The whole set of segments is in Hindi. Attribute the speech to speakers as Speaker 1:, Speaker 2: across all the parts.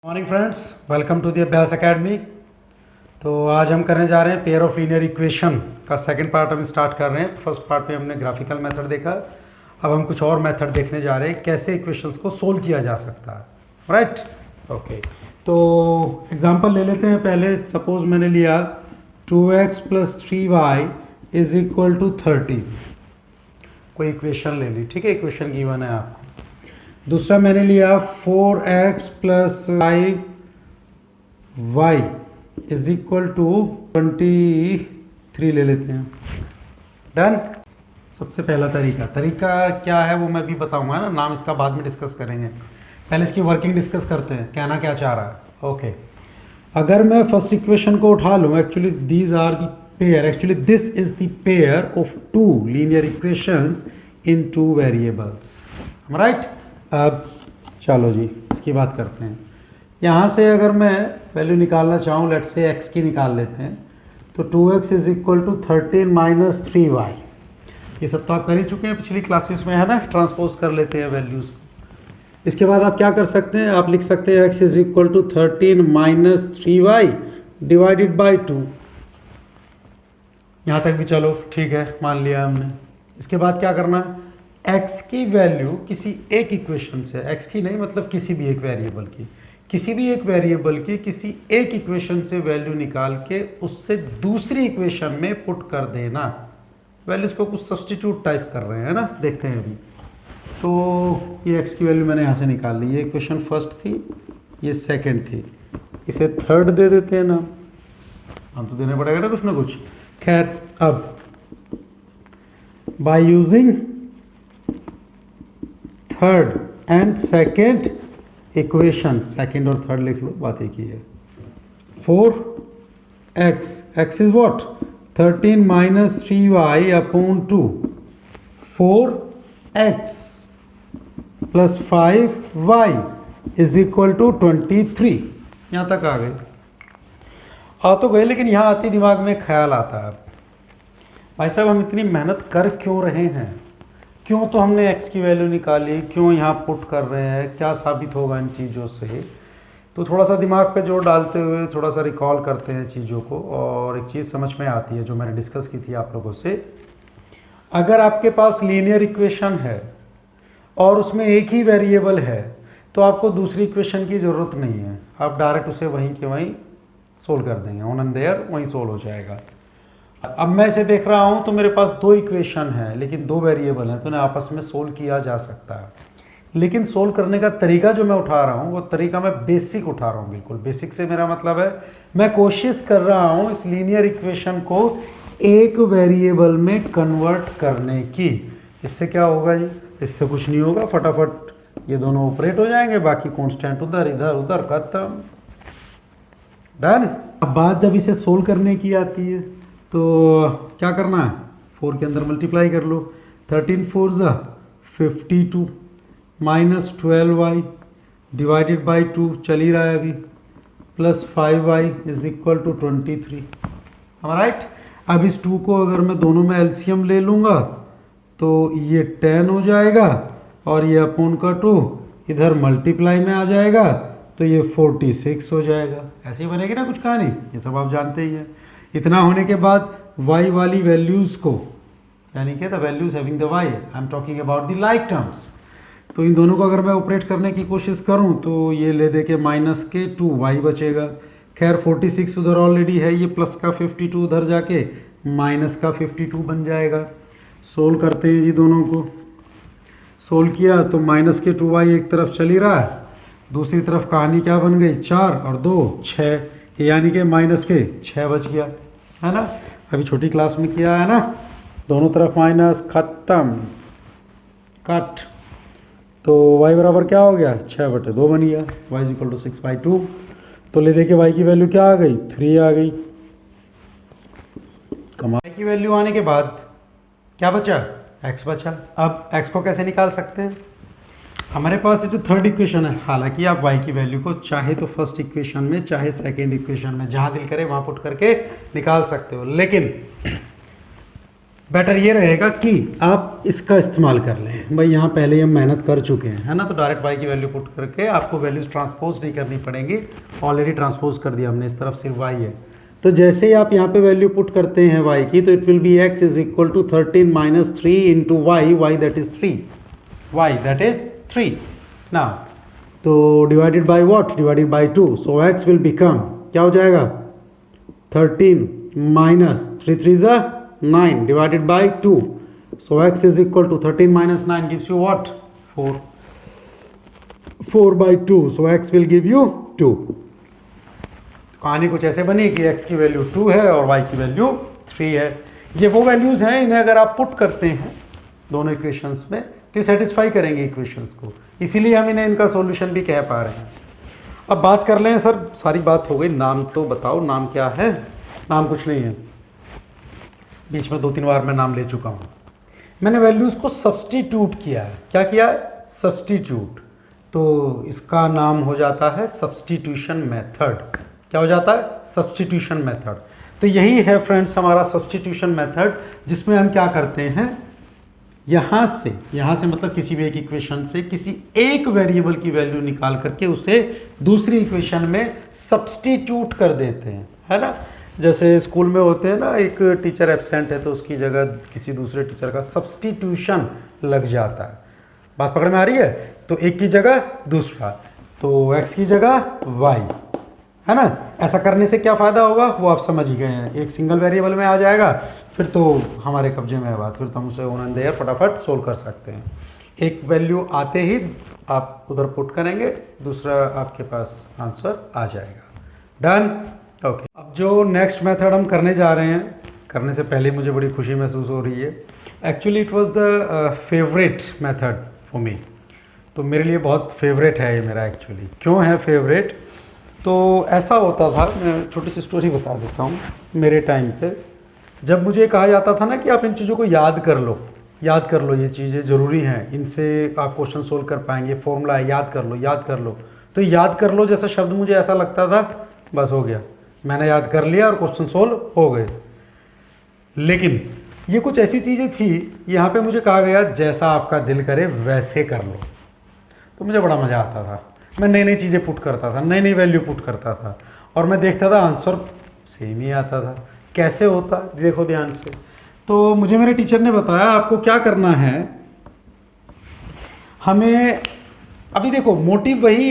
Speaker 1: Morning friends, welcome to the Abhyas academy. तो आज हम करने जा रहे हैं पेयर ऑफ लीनियर इक्वेशन का सेकंड पार्ट हम स्टार्ट कर रहे हैं। फर्स्ट पार्ट में हमने ग्राफिकल मेथड देखा, अब हम कुछ और मेथड देखने जा रहे हैं कैसे इक्वेशंस को सोल्व किया जा सकता है। Right, okay. तो एग्जांपल ले लेते हैं पहले। सपोज मैंने लिया 2x + 3y = 30, कोई इक्वेशन ले ली, ठीक है, इक्वेशन गिवन है आपको। दूसरा मैंने लिया 4x + 5y = 23 ले लेते हैं। डन। सबसे पहला तरीका क्या है वो मैं भी बताऊंगा ना, नाम इसका बाद में डिस्कस करेंगे, पहले इसकी वर्किंग डिस्कस करते हैं, कहना क्या चाह रहा है। ओके, अगर मैं फर्स्ट इक्वेशन को उठा लूँ, actually these are the pair, actually this is the pair of two linear equations in two variables. Right, अब चलो जी इसकी बात करते हैं। यहाँ से अगर मैं वैल्यू निकालना चाहूँ, लेट्स से x की निकाल लेते हैं, तो 2x = 13 - 3y। ये सब तो आप कर ही चुके हैं पिछली क्लासेस में, है ना। ट्रांसपोज कर लेते हैं वैल्यूज़ को। इसके बाद आप क्या कर सकते हैं, आप लिख सकते हैं x = 13 - 3y / 2। यहाँ तक भी चलो ठीक है, मान लिया हमने। इसके बाद क्या करना है, x की वैल्यू किसी एक इक्वेशन से, x की नहीं मतलब किसी भी एक वेरिएबल की, किसी भी एक वेरिएबल की किसी एक इक्वेशन से वैल्यू निकाल के उससे दूसरी इक्वेशन में पुट कर देना। वैल्यूज को कुछ सब्स्टिट्यूट टाइप कर रहे हैं ना, देखते हैं अभी। तो ये x की वैल्यू मैंने यहाँ से निकाल ली। ये इक्वेशन फर्स्ट थी, ये सेकंड थी, इसे थर्ड दे देते हैं ना, हम तो देना पड़ेगा ना कुछ ना कुछ। खैर, अब by using third and second equation, second और थर्ड लिख लो, बात एक ही है। 4x is what, 13 - 3y / 2, 4x + 5y = 23। यहाँ तक आ गए, आ तो गए, लेकिन यहाँ आती दिमाग में ख्याल आता है, भाई साहब हम इतनी मेहनत कर क्यों रहे हैं, क्यों तो हमने x की वैल्यू निकाली, क्यों यहाँ पुट कर रहे हैं, क्या साबित होगा इन चीज़ों से। तो थोड़ा सा दिमाग पे जोर डालते हुए थोड़ा सा रिकॉल करते हैं चीज़ों को, और एक चीज़ समझ में आती है जो मैंने डिस्कस की थी आप लोगों से। अगर आपके पास लीनियर इक्वेशन है और उसमें एक ही वेरिएबल है, तो आपको दूसरी इक्वेशन की ज़रूरत नहीं है, आप डायरेक्ट उसे वहीं के वहीं सोल्व कर देंगे, ऑन एंड देयर वहीं सोल्व हो जाएगा। अब मैं इसे देख रहा हूं तो मेरे पास दो इक्वेशन है, लेकिन दो वेरिएबल हैं, तो उन्हें आपस में सोल्व किया जा सकता है। लेकिन सोल्व करने का तरीका जो मैं उठा रहा हूं, वो तरीका मैं बेसिक उठा रहा हूं। बिल्कुल बेसिक से मेरा मतलब है मैं कोशिश कर रहा हूं इस लीनियर इक्वेशन को एक वेरिएबल में कन्वर्ट करने की। इससे क्या होगा जी, इससे कुछ नहीं होगा, फटाफट ये दोनों ऑपरेट हो जाएंगे, बाकी कॉन्स्टेंट उधर इधर उधर, खत्म, डन। अब बात जब इसे सोल्व करने की आती है तो क्या करना है, 4 के अंदर मल्टीप्लाई कर लो। 13 × 4 = 52 - 12y / 2 चल ही रहा है अभी, + 5y = 23। राइट। अब इस 2 को अगर मैं दोनों में एलसीएम ले लूँगा तो ये 10 हो जाएगा, और ये /2 इधर मल्टीप्लाई में आ जाएगा, तो ये 46 हो जाएगा। ऐसे ही बनेगी ना कुछ कहानी, ये सब आप जानते ही हैं। इतना होने के बाद y वाली वैल्यूज़ को, यानी कि the values having the y, I am talking about the like terms, तो इन दोनों को अगर मैं ऑपरेट करने की कोशिश करूं तो ये ले दे के -2y बचेगा। खैर 46 उधर ऑलरेडी है, ये प्लस का 52 उधर जाके माइनस का 52 बन जाएगा। सोल्व करते हैं जी, दोनों को सोल्व किया तो -2y एक तरफ चल ही रहा है, दूसरी तरफ कहानी क्या बन गई, 4 और 2 6, यानी कि -6 बच गया, है ना। अभी छोटी क्लास में किया है ना, दोनों तरफ माइनस, खत्म, कट। तो y बराबर क्या हो गया, 6/2 बन गया, y = 6/2। तो ले दे के y की वैल्यू क्या आ गई, 3 आ गई। y की वैल्यू आने के बाद क्या बचा, x बचा। अब x को कैसे निकाल सकते हैं, हमारे पास ये जो थर्ड इक्वेशन है, हालांकि आप y की वैल्यू को चाहे तो फर्स्ट इक्वेशन में चाहे सेकंड इक्वेशन में, जहां दिल करे वहां पुट करके निकाल सकते हो, लेकिन बेटर ये रहेगा कि आप इसका इस्तेमाल कर लें। भाई यहाँ पहले हम मेहनत कर चुके हैं, है ना, तो डायरेक्ट y की वैल्यू पुट करके आपको वैल्यूज ट्रांसपोज नहीं करनी पड़ेंगी, ऑलरेडी ट्रांसपोज कर दिया हमने, इस तरफ सिर्फ y है। तो जैसे ही आप यहाँ पे वैल्यू पुट करते हैं y की, तो it will be x is equal to 13 minus 3 into y that is 3, y that is 3 now, तो divided by what, divided by 2, so x will become क्या हो जाएगा 13 माइनस 3 3 जा 9 divided by 2, so x is equal to 13 minus 9 gives you what, 4 by 2, so x will give you 2। कहानी कुछ ऐसे बनी कि x की वैल्यू 2 है और y की वैल्यू 3 है। ये वो वैल्यूज हैं, इन्हें अगर आप पुट करते हैं दोनों इक्वेशंस में तो सेटिस्फाई करेंगे इक्वेशंस को, इसीलिए हम इन्हें इनका सॉल्यूशन भी कह पा रहे हैं। अब बात कर लें, सर सारी बात हो गई, नाम तो बताओ, नाम क्या है? नाम कुछ नहीं है, बीच में 2-3 बार मैं नाम ले चुका हूँ। मैंने वैल्यूज़ को सब्स्टिट्यूट किया है। क्या किया है? सब्स्टिट्यूट। तो इसका नाम हो जाता है सब्स्टिट्यूशन मेथड। क्या हो जाता है? Substitution method. तो यही है फ्रेंड्स हमारा सब्स्टिट्यूशन मेथड, जिसमें हम क्या करते हैं, यहाँ से मतलब किसी भी एक इक्वेशन से किसी एक वेरिएबल की वैल्यू निकाल करके उसे दूसरी इक्वेशन में सब्स्टिट्यूट कर देते हैं, है ना। जैसे स्कूल में होते हैं ना, एक टीचर एब्सेंट है तो उसकी जगह किसी दूसरे टीचर का सब्स्टिट्यूशन लग जाता है। बात पकड़ में आ रही है? तो एक की जगह दूसरा, तो x की जगह y, है ना। ऐसा करने से क्या फ़ायदा होगा वो आप समझ ही गए हैं, एक सिंगल वेरिएबल में आ जाएगा, फिर तो हमारे कब्जे में है बात, फिर तो हम उसे ऑन एंड देयर फटाफट सोल्व कर सकते हैं। एक वैल्यू आते ही आप उधर पुट करेंगे, दूसरा आपके पास आंसर आ जाएगा। Done, okay. अब जो नेक्स्ट मेथड हम करने जा रहे हैं, करने से पहले मुझे बड़ी खुशी महसूस हो रही है। Actually it was the favourite method for me, तो मेरे लिए बहुत फेवरेट है ये मेरा। एक्चुअली क्यों है फेवरेट? तो ऐसा होता था, मैं छोटी सी स्टोरी बता देता हूँ। मेरे टाइम पे जब मुझे कहा जाता था ना कि आप इन चीज़ों को याद कर लो, ये चीज़ें ज़रूरी हैं, इनसे आप क्वेश्चन सोल्व कर पाएंगे, फॉर्मूला है, याद कर लो। तो याद कर लो जैसा शब्द मुझे ऐसा लगता था, बस हो गया, मैंने याद कर लिया और क्वेश्चन सोल्व हो गए। लेकिन ये कुछ ऐसी चीज़ें थी, यहाँ पे मुझे कहा गया जैसा आपका दिल करे वैसे कर लो। तो मुझे बड़ा मज़ा आता था, मैं नई नई चीज़ें पुट करता था, नई नई वैल्यू पुट करता था, और मैं देखता था आंसर सेम ही आता था। कैसे होता, देखो ध्यान से। तो मुझे मेरे टीचर ने बताया आपको क्या करना है, हमें अभी देखो मोटिव वही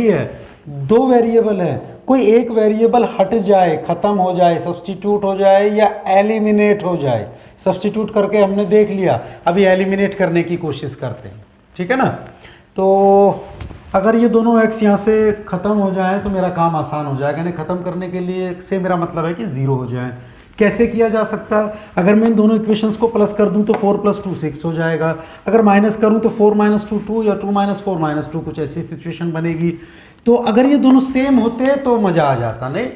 Speaker 1: है, दो वेरिएबल है, कोई एक वेरिएबल हट जाए, ख़त्म हो जाए, सब्स्टिट्यूट हो जाए या एलिमिनेट हो जाए। सब्स्टिट्यूट करके हमने देख लिया, अभी एलिमिनेट करने की कोशिश करते हैं, ठीक है ना। तो अगर ये दोनों x यहाँ से ख़त्म हो जाए तो मेरा काम आसान हो जाएगा। यानी ख़त्म करने के लिए से मेरा मतलब है कि 0 हो जाए। कैसे किया जा सकता है? अगर मैं इन दोनों इक्वेशंस को प्लस कर दूं तो 4 + 2 6 हो जाएगा। अगर माइनस करूं तो 4 - 2 2 या 2 - 4 - 2, कुछ ऐसी सिचुएशन बनेगी। तो अगर ये दोनों सेम होते तो मज़ा आ जाता, नहीं?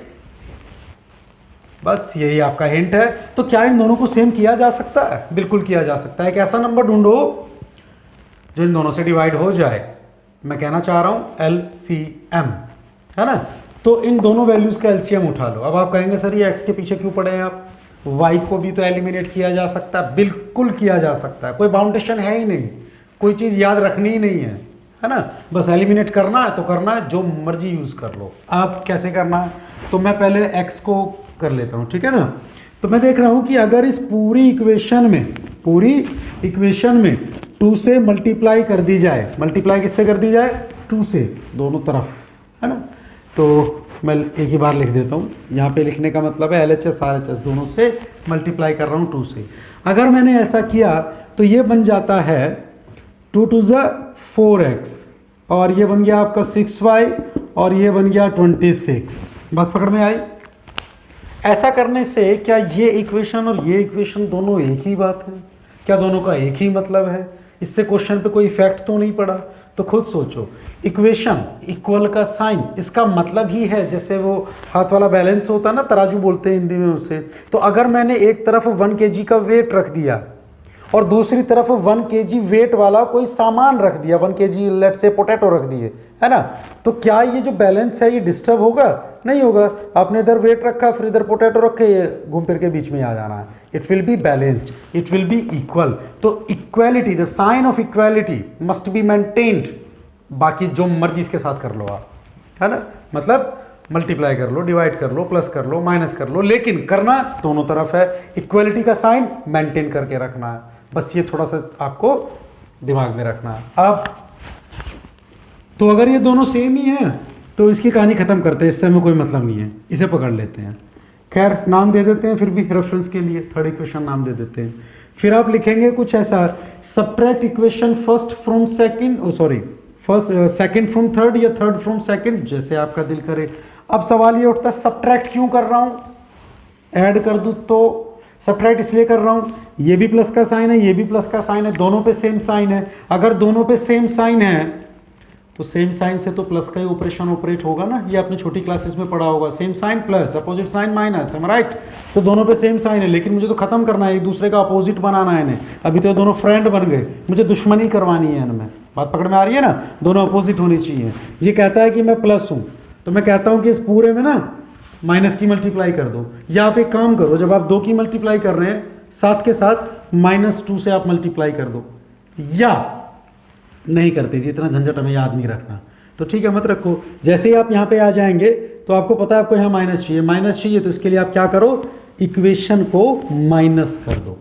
Speaker 1: बस यही आपका हिंट है। तो क्या इन दोनों को सेम किया जा सकता है? बिल्कुल किया जा सकता है। एक ऐसा नंबर ढूंढो जो इन दोनों से डिवाइड हो जाए। मैं कहना चाह रहा हूं LCM, है ना। तो इन दोनों वैल्यूज का LCM उठा लो। अब आप कहेंगे सर ये x के पीछे क्यों पड़े हैं आप, y को भी तो एलिमिनेट किया जा सकता है। बिल्कुल किया जा सकता है, कोई बाउंडेशन है ही नहीं, कोई चीज़ याद रखनी ही नहीं है ना। बस एलिमिनेट करना है तो करना है, जो मर्जी यूज़ कर लो। आप कैसे करना है? तो मैं पहले x को कर लेता हूँ, ठीक है ना। तो मैं देख रहा हूँ कि अगर इस पूरी इक्वेशन में 2 से मल्टीप्लाई कर दी जाए, मल्टीप्लाई किससे कर दी जाए? 2 से, दोनों तरफ, है ना। तो मैं एक ही बार लिख देता हूँ, यहाँ पे लिखने का मतलब है LHS RHS दोनों से मल्टीप्लाई कर रहा हूँ 2 से। अगर मैंने ऐसा किया तो ये बन जाता है 2 × 2 = 4x, और ये बन गया आपका 6y, और ये बन गया 26। बात पकड़ में आई? ऐसा करने से क्या ये इक्वेशन और ये इक्वेशन दोनों एक ही बात है? क्या दोनों का एक ही मतलब है? इससे क्वेश्चन पे कोई इफेक्ट तो नहीं पड़ा? तो खुद सोचो, इक्वेशन इक्वल का साइन इसका मतलब ही है, जैसे वो हाथ वाला बैलेंस होता है ना, तराजू बोलते हैं हिंदी में उसे। तो अगर मैंने एक तरफ 1 kg का वेट रख दिया और दूसरी तरफ 1 kg वेट वाला कोई सामान रख दिया, 1 kg लेट से पोटैटो रख दिए, है ना, तो क्या ये जो बैलेंस है ये डिस्टर्ब होगा? नहीं होगा। आपने इधर वेट रखा फिर इधर पोटैटो रखे, ये घूम फिर के बीच में आ जाना है। It will be balanced, it will be equal. तो equality, the sign of equality must be maintained. बाकी जो मर्जी इसके साथ कर लो आप, है ना, मतलब मल्टीप्लाई कर लो, डिवाइड कर लो, प्लस कर लो, माइनस कर लो, लेकिन करना दोनों तरफ है। इक्वालिटी का साइन मेंटेन करके रखना है, बस ये थोड़ा सा आपको दिमाग में रखना है। अब तो अगर ये दोनों सेम ही हैं तो इसकी कहानी खत्म करते हैं, इससे हमें कोई मतलब नहीं है, इसे पकड़ लेते हैं। खैर नाम दे देते हैं फिर भी रेफरेंस के लिए, थर्ड इक्वेशन नाम दे देते हैं। फिर आप लिखेंगे कुछ ऐसा, subtract equation first from second, sorry first second from third या थर्ड फ्रॉम सेकंड, जैसे आपका दिल करे। अब सवाल ये उठता है सब्ट्रैक्ट क्यों कर रहा हूं? ऐड कर दूं तो सब्ट्रैक्ट इसलिए कर रहा हूं, ये भी प्लस का साइन है, ये भी प्लस का साइन है, दोनों पे सेम साइन है। अगर दोनों पे सेम साइन है तो सेम साइन से तो प्लस का ही ऑपरेशन ऑपरेट होगा ना, ये आपने छोटी क्लासेस में पढ़ा होगा, same sign plus, opposite sign minus, right. तो दोनों पे सेम साइन है, लेकिन मुझे तो खत्म करना है, एक दूसरे का अपोजिट बनाना है इन्हें। अभी तो दोनों फ्रेंड बन गए, मुझे दुश्मनी करवानी है इनमें। बात पकड़ में आ रही है ना, दोनों अपोजिट होनी चाहिए। ये कहता है कि मैं प्लस हूँ, तो मैं कहता हूँ कि इस पूरे में ना माइनस की मल्टीप्लाई कर दो, या आप एक काम करो, जब आप 2 की मल्टीप्लाई कर रहे हैं साथ के साथ -2 से आप मल्टीप्लाई कर दो, या नहीं करते जी, इतना झंझट हमें याद नहीं रखना, तो ठीक है मत रखो। जैसे ही आप यहाँ पे आ जाएंगे तो आपको पता है आपको यहाँ माइनस चाहिए, माइनस चाहिए तो इसके लिए आप क्या करो, इक्वेशन को माइनस कर दो,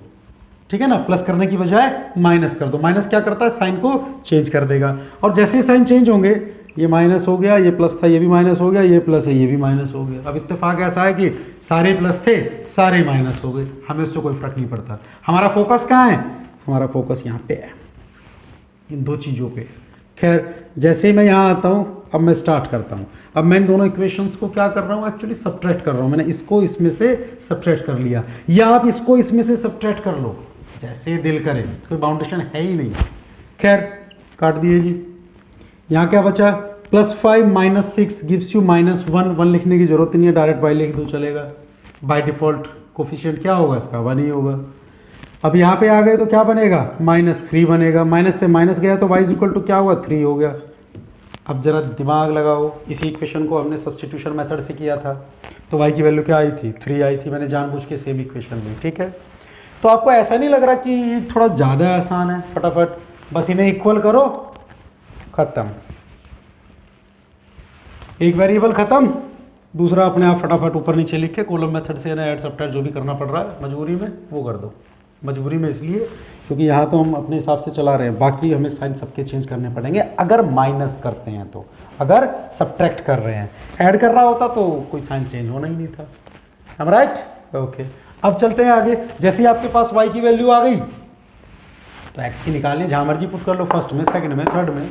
Speaker 1: ठीक है ना, प्लस करने की बजाय माइनस कर दो। माइनस क्या करता है, साइन को चेंज कर देगा, और जैसे ही साइन चेंज होंगे, ये माइनस हो गया, ये प्लस था, ये भी माइनस हो गया, ये प्लस है, ये भी माइनस हो गया। अब इत्तेफाक ऐसा है कि सारे प्लस थे, सारे माइनस हो गए, हमें उससे कोई फर्क नहीं पड़ता। हमारा फोकस कहाँ है, हमारा फोकस यहाँ पे है, इन दो चीज़ों पे। खैर जैसे ही मैं यहाँ आता हूँ, अब मैं स्टार्ट करता हूँ। अब मैं इन दोनों इक्वेशंस को क्या कर रहा हूँ, एक्चुअली सब्ट्रैक्ट कर रहा हूँ। मैंने इसको इसमें से सब्ट्रैक्ट कर लिया, या आप इसको इसमें से सब्ट्रैक्ट कर लो, जैसे दिल करे, कोई बाउंडेशन है ही नहीं। खैर काट दिए जी। यहाँ क्या बचा, +5 - 6 गिव्स यू -1। 1 लिखने की जरूरत नहीं है, डायरेक्ट y लिख दो चलेगा। बाय डिफॉल्ट कोफिशिएंट क्या होगा इसका, 1 ही होगा। अब यहाँ पे आ गए तो क्या बनेगा, -3 बनेगा। माइनस से माइनस गया तो y = क्या हुआ, 3 हो गया। अब जरा दिमाग लगाओ, इसी इक्वेशन को हमने सब्स्टिट्यूशन मेथड से किया था, तो y की वैल्यू क्या आई थी, 3 आई थी। मैंने जानबूझ के सेम इक्वेशन ली, ठीक है। तो आपको ऐसा नहीं लग रहा कि ये थोड़ा ज़्यादा आसान है, फटाफट बस इन्हें इक्वल करो, खत्म, एक वेरिएबल खत्म, दूसरा अपने आप फटाफट ऊपर नीचे लिख के कॉलम मेथड से ना ऐड सब्ट्रैक्ट जो भी करना पड़ रहा है मजबूरी में वो कर दो। मजबूरी में इसलिए क्योंकि यहाँ तो हम अपने हिसाब से चला रहे हैं, बाकी हमें साइन सबके चेंज करने पड़ेंगे अगर माइनस करते हैं तो। अगर सब्ट्रैक्ट कर रहे हैं, ऐड कर रहा होता तो कोई साइन चेंज होना ही नहीं था। हम राइट, ओके। अब चलते हैं आगे। जैसे ही आपके पास y की वैल्यू आ गई तो x की निकालनी, जहाँ मर्जी पुट कर लो, फर्स्ट में, सेकंड में, थर्ड में।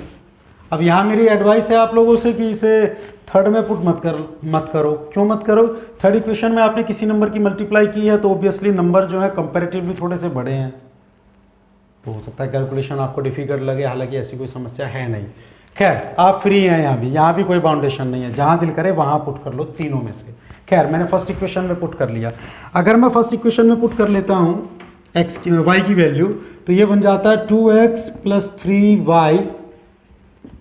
Speaker 1: अब यहाँ मेरी एडवाइस है आप लोगों से कि इसे थर्ड में पुट मत करो। क्यों मत करो, थर्ड इक्वेशन में आपने किसी नंबर की मल्टीप्लाई की है तो ऑब्वियसली नंबर जो है कंपैरेटिवली थोड़े से बड़े हैं, तो हो सकता है कैलकुलेशन आपको डिफिकल्ट लगे, हालांकि ऐसी कोई समस्या है नहीं। खैर आप फ्री हैं, यहाँ भी कोई बाउंडेशन नहीं है, जहाँ दिल करे वहाँ पुट कर लो तीनों में से। खैर मैंने फर्स्ट इक्वेशन में पुट कर लिया। अगर मैं फर्स्ट इक्वेशन में पुट कर लेता हूँ y की वैल्यू, तो ये बन जाता है 2x + 3y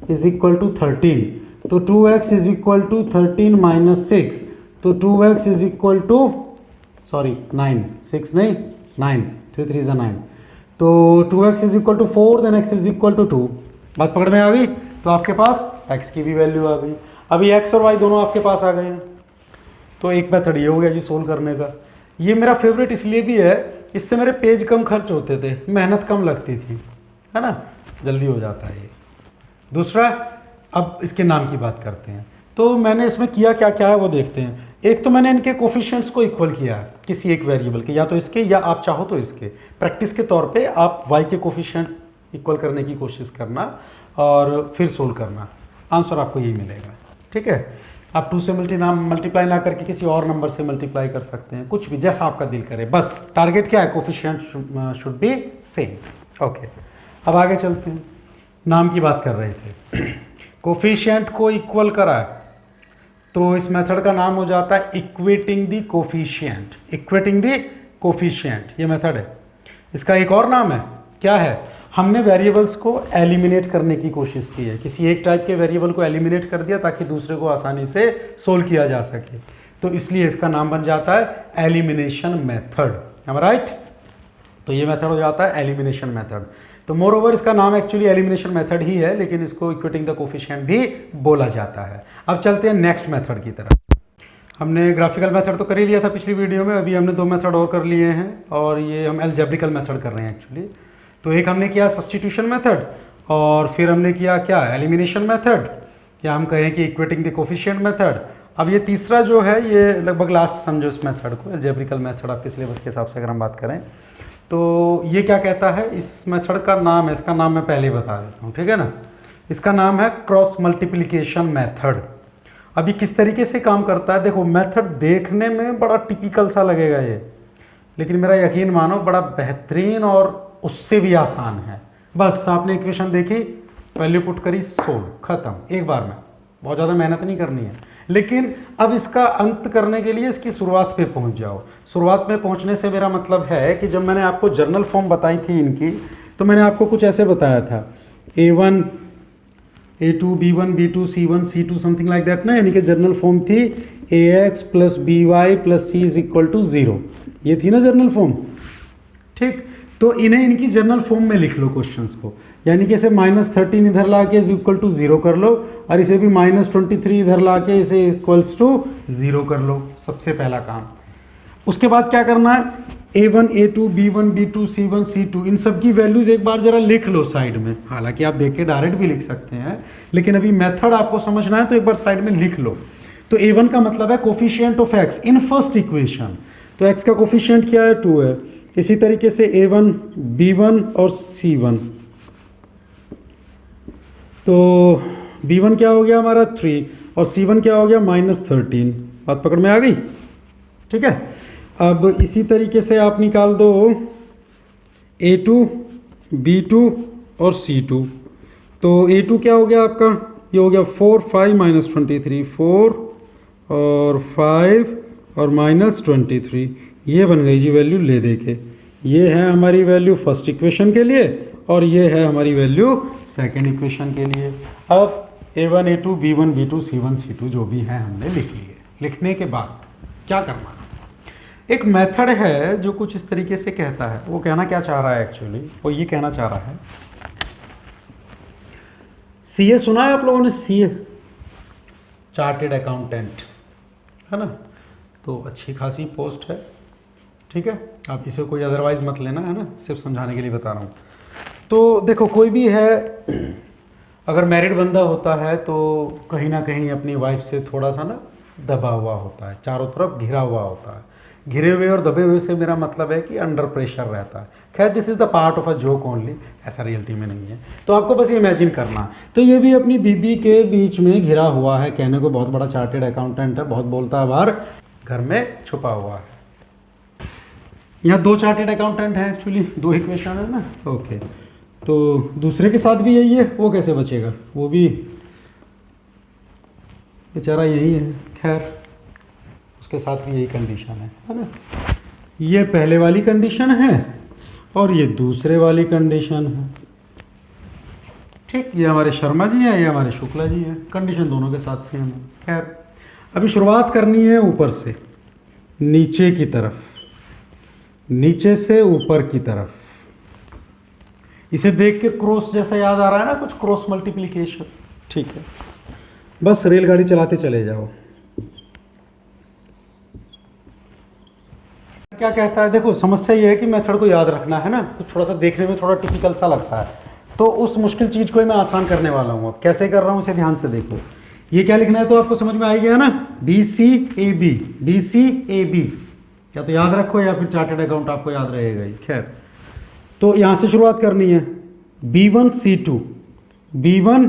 Speaker 1: = 13। तो 2x = 13 - 6, तो 2x = सॉरी 9, 6 नहीं 9, 3 3 9, तो 2x = 4, देन x = 2। बात पकड़ में आ गई, तो आपके पास x की भी वैल्यू आ गई। अभी x और y दोनों आपके पास आ गए हैं, तो एक मेथड ये हो गया जी सोल्व करने का। ये मेरा फेवरेट इसलिए भी है, इससे मेरे पेज कम खर्च होते थे, मेहनत कम लगती थी, है ना, जल्दी हो जाता है ये। दूसरा, अब इसके नाम की बात करते हैं। तो मैंने इसमें किया क्या क्या है वो देखते हैं। एक तो मैंने इनके कोफिशिएंट्स को इक्वल किया है किसी एक वेरिएबल के, या तो इसके या आप चाहो तो इसके। प्रैक्टिस के तौर पे आप y के कोफिशिएंट इक्वल करने की कोशिश करना और फिर सोल्व करना, आंसर आपको यही मिलेगा, ठीक है। आप 2 से मल्टीप्लाई ना करके किसी और नंबर से मल्टीप्लाई कर सकते हैं, कुछ भी जैसा आपका दिल करे, बस टारगेट क्या है, coefficient should be same. Okay, अब आगे चलते हैं। नाम की बात कर रहे थे, कोफिशिएंट को इक्वल करा है तो इस मेथड का नाम हो जाता है equating the coefficient. Equating the coefficient ये मेथड है। इसका एक और नाम है, क्या है, हमने वेरिएबल्स को एलिमिनेट करने की कोशिश की है, किसी एक टाइप के वेरिएबल को एलिमिनेट कर दिया ताकि दूसरे को आसानी से सोल्व किया जा सके, तो इसलिए इसका नाम बन जाता है elimination method, am I right? तो ये मेथड हो जाता है एलिमिनेशन मेथड। तो मोर ओवर इसका नाम एक्चुअली एलिमिनेशन मेथड ही है, लेकिन इसको इक्वेटिंग द कोफिशिएंट भी बोला जाता है। अब चलते हैं नेक्स्ट मेथड की तरफ। हमने ग्राफिकल मेथड तो कर ही लिया था पिछली वीडियो में, अभी हमने 2 मेथड और कर लिए हैं, और ये हम अलजेब्रिकल मेथड कर रहे हैं एक्चुअली। तो एक हमने किया सब्स्टिट्यूशन मेथड, और फिर हमने किया क्या, एलिमिनेशन मेथड, या हम कहें कि इक्वेटिंग द कोफिशिएंट मेथड। अब ये तीसरा जो है ये लगभग लास्ट समझो इस मेथड को, अलजेब्रिकल मेथड आपके सिलेबस के हिसाब से अगर हम बात करें तो ये क्या कहता है, इस मेथड का नाम है, इसका नाम मैं पहले ही बता देता हूँ, ठीक है ना। इसका नाम है क्रॉस मल्टीप्लिकेशन मेथड। अभी किस तरीके से काम करता है, देखो मेथड देखने में बड़ा टिपिकल सा लगेगा ये, लेकिन मेरा यकीन मानो बड़ा बेहतरीन और उससे भी आसान है। बस आपने इक्वेशन देखी, वैल्यू पुट करी, सोल्व, खत्म, एक बार में, बहुत ज़्यादा मेहनत नहीं करनी है। लेकिन अब इसका अंत करने के लिए इसकी शुरुआत पे पहुंच जाओ। शुरुआत में पहुंचने से मेरा मतलब है कि जब मैंने आपको जर्नल फॉर्म बताई थी इनकी, तो मैंने आपको कुछ ऐसे बताया था, A1 A2 B1 B2 C1 C2 something like that ना, यानी कि जर्नल फॉर्म थी AX + BY + C = 0, ये थी ना जर्नल फॉर्म, ठीक। तो इन्हें इनकी जर्नल फॉर्म में लिख लो क्वेश्चंस को, यानी कि इसे -13 इधर ला के = 0 कर लो, और इसे भी -23 इधर ला के इसे = 0 कर लो, सबसे पहला काम। उसके बाद क्या करना है, A1 A2 B1 B2 C1 C2 इन सब की वैल्यूज एक बार जरा लिख लो साइड में, हालांकि आप देख के डायरेक्ट भी लिख सकते हैं, लेकिन अभी मेथड आपको समझना है तो एक बार साइड में लिख लो। तो A1 का मतलब है coefficient of x in first equation, तो x का कोफिशिएंट क्या है, 2 है। इसी तरीके से A1 B1 और C1, तो B1 क्या हो गया हमारा 3 और C1 क्या हो गया -13, बात पकड़ में आ गई, ठीक है। अब इसी तरीके से आप निकाल दो A2 B2 और C2, तो A2 क्या हो गया आपका, ये हो गया 4 5 -23, 4 और 5 और -23, ये बन गई जी वैल्यू ले दे के। ये है हमारी वैल्यू फर्स्ट इक्वेशन के लिए, और ये है हमारी वैल्यू सेकंड इक्वेशन के लिए। अब A1 A2 B1 B2 C1 C2 जो भी है हमने लिख लिए। लिखने के बाद क्या करना, एक मेथड है जो कुछ इस तरीके से कहता है, वो कहना क्या चाह रहा है एक्चुअली, वो ये कहना चाह रहा है, CA सुना है आप लोगों ने, CA चार्टेड अकाउंटेंट, है ना, तो अच्छी खासी पोस्ट है, ठीक है। आप इसे कोई अदरवाइज मत लेना, है ना, सिर्फ समझाने के लिए बता रहा हूँ। तो देखो कोई भी है, अगर मैरिड बंदा होता है तो कहीं ना कहीं अपनी वाइफ से थोड़ा सा ना दबा हुआ होता है, चारों तरफ घिरा हुआ होता है। घिरे हुए और दबे हुए से मेरा मतलब है कि अंडर प्रेशर रहता है। खैर this is the part of a joke only, ऐसा रियलिटी में नहीं है, तो आपको बस ये इमेजिन करना है। तो ये भी अपनी बीबी के बीच में घिरा हुआ है, कहने को बहुत बड़ा चार्टेड अकाउंटेंट है, बहुत बोलता है, बाहर घर में छुपा हुआ है। यहाँ 2 चार्टेड अकाउंटेंट हैं एक्चुअली, 2 इक्वेशन है ना, ओके। तो दूसरे के साथ भी यही है, वो कैसे बचेगा, वो भी बेचारा यही है, खैर उसके साथ भी यही कंडीशन है ना। ये पहले वाली कंडीशन है और ये दूसरे वाली कंडीशन है, ठीक। ये हमारे शर्मा जी हैं, ये हमारे शुक्ला जी हैं, कंडीशन दोनों के साथ सेम है। खैर अभी शुरुआत करनी है ऊपर से नीचे की तरफ, नीचे से ऊपर की तरफ। इसे देख के क्रॉस जैसा याद आ रहा है ना, कुछ क्रॉस मल्टीप्लिकेशन, ठीक है। बस रेलगाड़ी चलाते चले जाओ। क्या कहता है, देखो समस्या ये है कि मेथड को याद रखना है ना, तो थोड़ा सा देखने में थोड़ा टिपिकल सा लगता है, तो उस मुश्किल चीज़ को ही मैं आसान करने वाला हूँ। अब कैसे कर रहा हूँ इसे ध्यान से देखो। ये क्या लिखना है तो आपको समझ में आ गया ना, BCAB, BCAB, या तो याद रखो या फिर चार्टेड अकाउंट आपको याद रहेगा ही। खैर तो यहाँ से शुरुआत करनी है, B1 C2, B1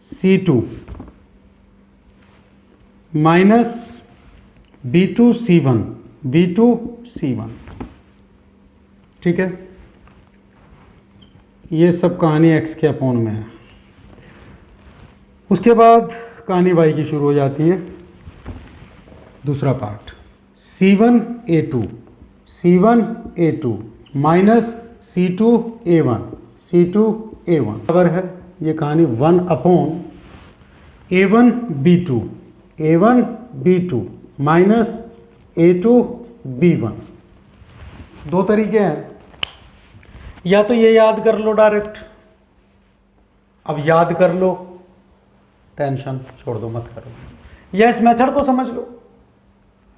Speaker 1: C2 minus B2 C1, B2 C1, ठीक है। ये सब कहानी x के अपॉन में है। उसके बाद कहानी y की शुरू हो जाती है, दूसरा part C1 A2, C1 A2 minus C2A1 बराबर है, ये कहानी 1/A1B2 माइनस A2B1। दो तरीके हैं, या तो ये याद कर लो डायरेक्ट, अब याद कर लो, टेंशन छोड़ दो, मत करो, या इस मेथड को समझ लो,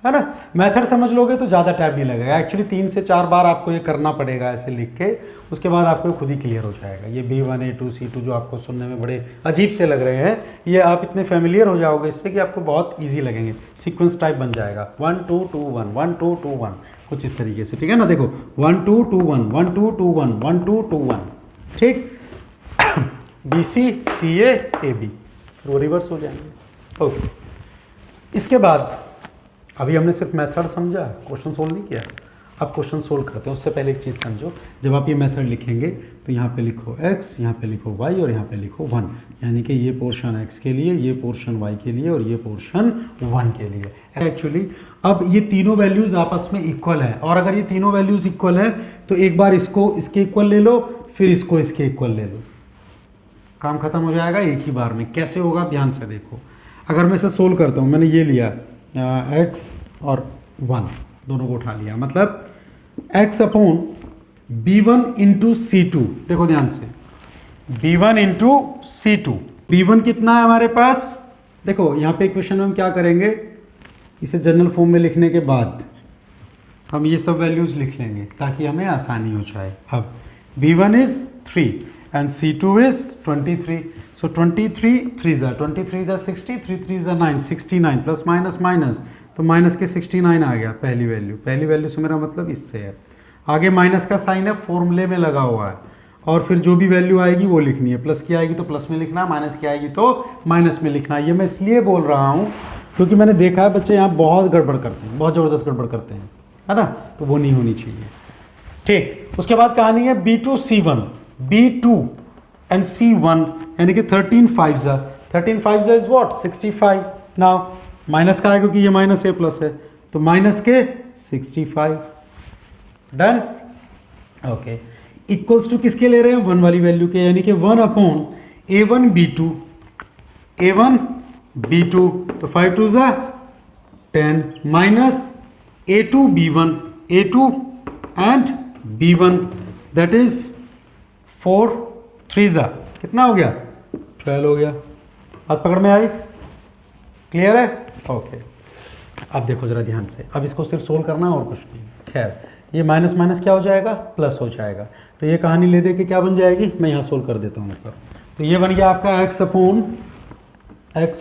Speaker 1: है ना। मेथड समझ लोगे तो ज़्यादा टाइम नहीं लगेगा। एक्चुअली 3 से 4 बार आपको ये करना पड़ेगा ऐसे लिख के, उसके बाद आपको खुद ही क्लियर हो जाएगा। ये B1 A2 C2 जो आपको सुनने में बड़े अजीब से लग रहे हैं, ये आप इतने फेमिलियर हो जाओगे इससे कि आपको बहुत ईजी लगेंगे। सीक्वेंस टाइप बन जाएगा 1 2 2 1 1 2 2 1, कुछ इस तरीके से, ठीक है ना। देखो 1 2 2 1 1 2 2 1 1 2 2 1, ठीक। BC CA AB, वो रिवर्स हो जाएंगे। ओके, इसके बाद अभी हमने सिर्फ मेथड समझा, क्वेश्चन सोल्व नहीं किया। अब क्वेश्चन सोल्व करते हैं, उससे पहले एक चीज़ समझो। जब आप ये मेथड लिखेंगे तो यहाँ पे लिखो x, यहाँ पे लिखो y और यहाँ पे लिखो 1, यानी कि ये पोर्शन x के लिए, ये पोर्शन y के लिए और ये पोर्शन 1 के लिए। एक्चुअली अब ये तीनों वैल्यूज़ आपस में इक्वल हैं, और अगर ये तीनों वैल्यूज़ इक्वल हैं तो एक बार इसको इसके इक्वल ले लो, फिर इसको इसके इक्वल ले लो, काम खत्म हो जाएगा एक ही बार में। कैसे होगा ध्यान से देखो। अगर मैं इसे सोल्व करता हूँ, मैंने ये लिया x और 1 दोनों को उठा लिया, मतलब x upon B1 into C2, देखो ध्यान से, B1 इंटू C2, B1 कितना है हमारे पास, देखो यहाँ पे इक्वेशन में हम क्या करेंगे, इसे जनरल फॉर्म में लिखने के बाद हम ये सब वैल्यूज लिख लेंगे ताकि हमें आसानी हो जाए। अब B1 is 3 and C2 is 23, so 23 3s are 23 is 60, 3 3s are 9, 69 plus minus minus, तो माइनस के 69 आ गया पहली वैल्यू से मेरा मतलब इससे है। आगे माइनस का साइन है, फॉर्मूले में लगा हुआ है, और फिर जो भी वैल्यू आएगी वो लिखनी है। प्लस की आएगी तो प्लस में लिखना, माइनस की आएगी तो माइनस में लिखना। ये मैं इसलिए बोल रहा हूँ क्योंकि मैंने देखा है बच्चे यहाँ बहुत गड़बड़ करते हैं, बहुत ज़बरदस्त गड़बड़ करते हैं, है ना, तो वो नहीं होनी चाहिए, ठीक। उसके बाद कहानी है B2 C1, B2 and C1, यानी कि 13 5s are 13 5s is what 65। Now minus का है क्योंकि ये माइनस है प्लस है, तो माइनस के 65, डन। ओके, इक्वल्स टू किसके ले रहे हैं, 1 वाली वैल्यू के, यानी कि 1 अपॉन A1 B2, तो 5 2s are 10 minus A2 and B1, that is 4 3s are कितना हो गया, 12 हो गया। बात पकड़ में आई, क्लियर है, ओके। अब देखो जरा ध्यान से, अब इसको सिर्फ सोल्व करना है और कुछ नहीं। खैर ये माइनस माइनस क्या हो जाएगा, प्लस हो जाएगा, तो ये कहानी ले दे के क्या बन जाएगी, मैं यहाँ सोल्व कर देता हूँ ऊपर। तो ये बन गया आपका x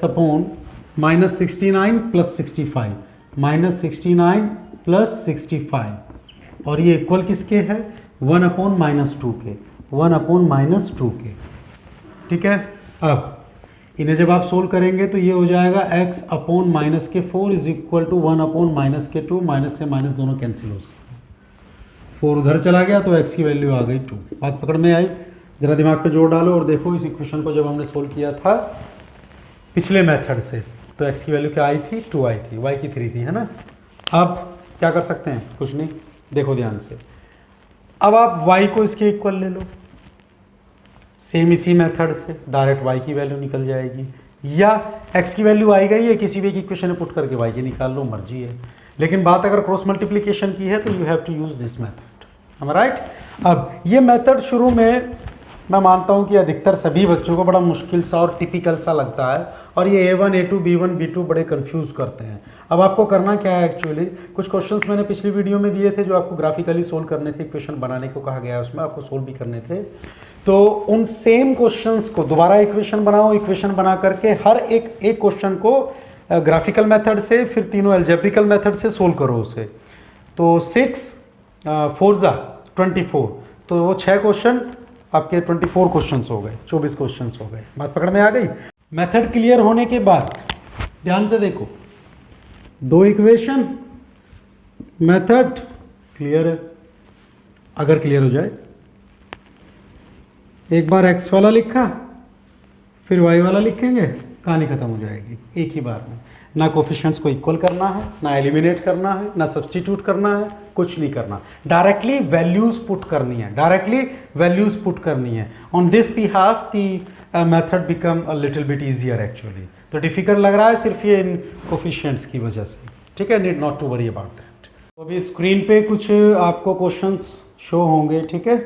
Speaker 1: upon minus 69 plus 65, minus 69 plus 65, और ये इक्वल किसके है, 1 अपॉन माइनस 2 के, 1 अपॉन माइनस 2 के, ठीक है। अब इन्हें जब आप सोल्व करेंगे तो ये हो जाएगा x अपॉन माइनस के 4 is equal to 1 upon minus के 2, माइनस से माइनस दोनों कैंसिल हो सकते हैं, 4 उधर चला गया तो x की वैल्यू आ गई 2। बात पकड़ में आई, जरा दिमाग पे जोर डालो और देखो इस इक्वेशन को जब हमने सोल्व किया था पिछले मेथड से, तो x की वैल्यू क्या आई थी, 2 आई थी, y की 3 थी, है ना। अब क्या कर सकते हैं, कुछ नहीं, देखो ध्यान से। अब आप y को इसके इक्वल ले लो, सेम इसी मेथड से डायरेक्ट y की वैल्यू निकल जाएगी, या x की वैल्यू आई गई है किसी भी एक इक्वेशन में पुट करके y की निकाल लो, मर्जी है। लेकिन बात अगर क्रॉस मल्टीप्लिकेशन की है तो you have to use this method, am I right? अब ये मेथड शुरू में मैं मानता हूँ कि अधिकतर सभी बच्चों को बड़ा मुश्किल सा और टिपिकल सा लगता है, और ये A1 A2 B1 B2 बड़े कंफ्यूज करते हैं। अब आपको करना क्या है, एक्चुअली कुछ क्वेश्चंस मैंने पिछली वीडियो में दिए थे जो आपको ग्राफिकली सोल्व करने थे, इक्वेशन बनाने को कहा गया है, उसमें आपको सोल्व भी करने थे। तो उन सेम क्वेश्चंस को दोबारा इक्वेशन बनाओ, इक्वेशन बना करके हर एक क्वेश्चन को ग्राफिकल मेथड से, फिर तीनों एल्जेब्रिकल मेथड से सोल्व करो उसे। तो 6 4 24, तो वो 6 क्वेश्चन आपके 24 क्वेश्चंस हो गए, 24 क्वेश्चंस हो गए। बात पकड़ में आ गई। मेथड क्लियर होने के बाद ध्यान से देखो, 2 इक्वेशन, मेथड क्लियर है। अगर क्लियर हो जाए, एक बार x वाला लिखा फिर y वाला लिखेंगे, कहानी खत्म हो जाएगी एक ही बार में। ना कोफिशिएंट्स को इक्वल करना है, ना एलिमिनेट करना है, ना सब्स्टिट्यूट करना है, कुछ नहीं करना। डायरेक्टली वैल्यूज पुट करनी है, डायरेक्टली वैल्यूज पुट करनी है। On this behalf the method become a little bit easier actually. तो डिफिकल्ट लग रहा है सिर्फ ये इन कोफिशिएंट्स की वजह से, ठीक है, need not to worry about that. तो अभी स्क्रीन पे कुछ आपको क्वेश्चंस शो होंगे, ठीक है।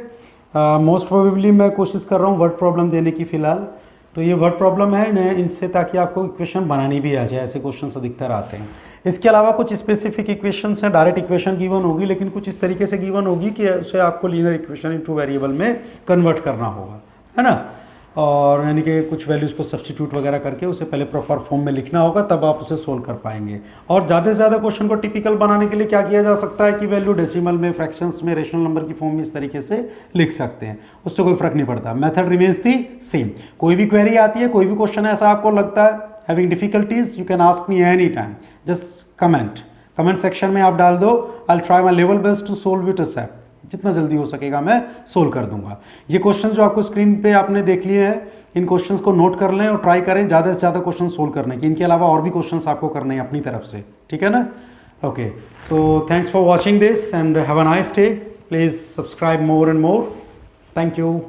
Speaker 1: मोस्ट प्रोबेबली मैं कोशिश कर रहा हूँ वर्ड प्रॉब्लम देने की फ़िलहाल। तो ये वर्ड प्रॉब्लम है ना, इनसे ताकि आपको इक्वेशन बनानी भी आ जाए, ऐसे क्वेश्चन अधिकतर आते हैं। इसके अलावा कुछ स्पेसिफिक इक्वेशंस हैं, डायरेक्ट इक्वेशन गिवन होगी, लेकिन कुछ इस तरीके से गिवन होगी कि उसे आपको लीनियर इक्वेशन इनटू वेरिएबल में कन्वर्ट करना होगा, है ना। और यानी कि कुछ वैल्यूज़ को सब्स्टिट्यूट वगैरह करके उसे पहले प्रॉपर फॉर्म में लिखना होगा, तब आप उसे सोल्व कर पाएंगे। और ज़्यादा से ज़्यादा क्वेश्चन को टिपिकल बनाने के लिए क्या किया जा सकता है कि वैल्यू डेसिमल में, फ्रैक्शंस में, रेशनल नंबर की फॉर्म में इस तरीके से लिख सकते हैं, उससे कोई फर्क नहीं पड़ता। Method remains the same. कोई भी क्वेरी आती है, कोई भी क्वेश्चन ऐसा आपको लगता है having difficulties, you can ask me any time, just comment section में आप डाल दो। I will try my level best to solve it uh, जितना जल्दी हो सकेगा मैं सोल्व कर दूंगा। ये क्वेश्चन जो आपको स्क्रीन पे आपने देख लिए हैं, इन क्वेश्चंस को नोट कर लें और ट्राई करें ज़्यादा से ज़्यादा क्वेश्चन सोल्व करने की। इनके अलावा और भी क्वेश्चंस आपको करने हैं अपनी तरफ से, ठीक है ना। Okay, so thanks for watching this and have a nice day. Please subscribe more and more. Thank you.